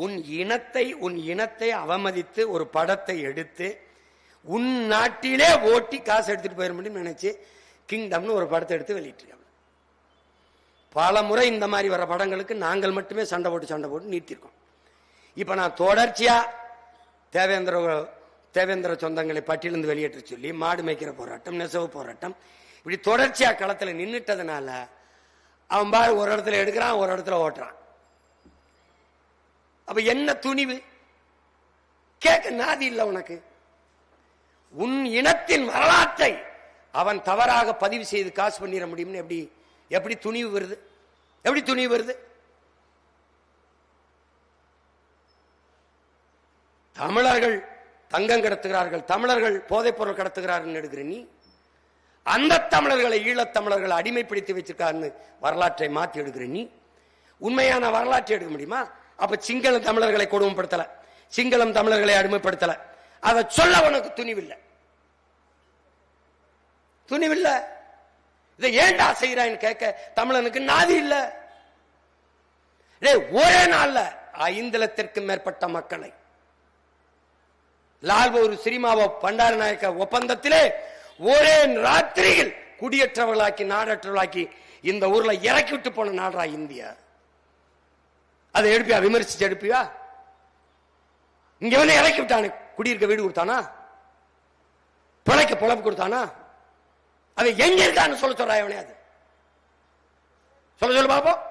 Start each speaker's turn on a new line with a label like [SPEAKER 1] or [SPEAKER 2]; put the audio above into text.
[SPEAKER 1] உன் இனத்தை அவமதித்து ஒரு படத்தை எடுத்து உன் நாட்டிலே ஓட்டி காசு எடுத்துட்டு போயிட முடியும் நினைச்சு கிங்டம்னு ஒரு படத்தை எடுத்து வெளியிட்டிருக்காங்க. பல முறை இந்த மாதிரி வர படங்களுக்கு நாங்கள் மட்டுமே சண்டை போட்டு நிறுத்திருக்கோம். இப்ப நான் தொடர்ச்சியா தேவேந்திர சொந்தங்களை பட்டியலிருந்து வெளியேற்ற சொல்லி மாடு மேய்க்கிற போராட்டம், நெசவு போராட்டம், இப்படி தொடர்ச்சியா களத்தில் நின்றுட்டதுனால அவன் பாரு ஒரு இடத்துல எடுக்கிறான், ஒரு இடத்துல ஓட்டுறான். அப்ப என்ன துணிவு கேட்க நாதி இல்ல உனக்கு? உன் இனத்தின் வரலாற்றை அவன் தவறாக பதிவு செய்து காசு பண்ணிட முடியும்னு எப்படி துணிவு வருது? எப்படி துணிவு வருது? தமிழர்கள் தங்கம் கடத்துகிறார்கள், தமிழர்கள் போதைப் பொருள் கடத்துகிறார்கள் எடுக்கிற நீ அந்த தமிழர்களை ஈழத்தமிழர்களை அடிமைப்படுத்தி வச்சிருக்காருன்னு வரலாற்றை மாற்றி எடுக்கிற நீ உண்மையான வரலாற்றை எடுக்க முடியுமா? அப்ப சிங்களம் தமிழர்களை கொடுமைப்படுத்தல, சிங்களம் தமிழர்களை அடிமைப்படுத்தல, அதை சொல்ல உனக்கு துணிவில்லை. துணிவில்லை. இதை ஏண்டா செய்யறான்னு கேட்க தமிழனுக்கு நாதி இல்ல. ஒரே நாள்ல 5 லட்சத்திற்கும் மேற்பட்ட மக்களை லால்பூர் சினிமாவோ பண்டாரநாயக்க ஒப்பந்தத்திலே ஒரே ராத்திரியில் குடியேற்றவர்களாக்கி நாடற்றவர்களாக்கி இந்த ஊர்ல இறக்கி விட்டு போன நாடா இந்தியா. அதை எடுப்பியா? விமர்சிச்சு எடுப்பியா? இங்க வந்து இறக்கி விட்டானு குடியிருக்க வீடு கொடுத்தானா? பிழைக்க பொழப்பு கொடுத்தானா? அது எங்க இருக்கான்னு சொல்ல சொல்றான். அது சொல்ல பாப்போம்.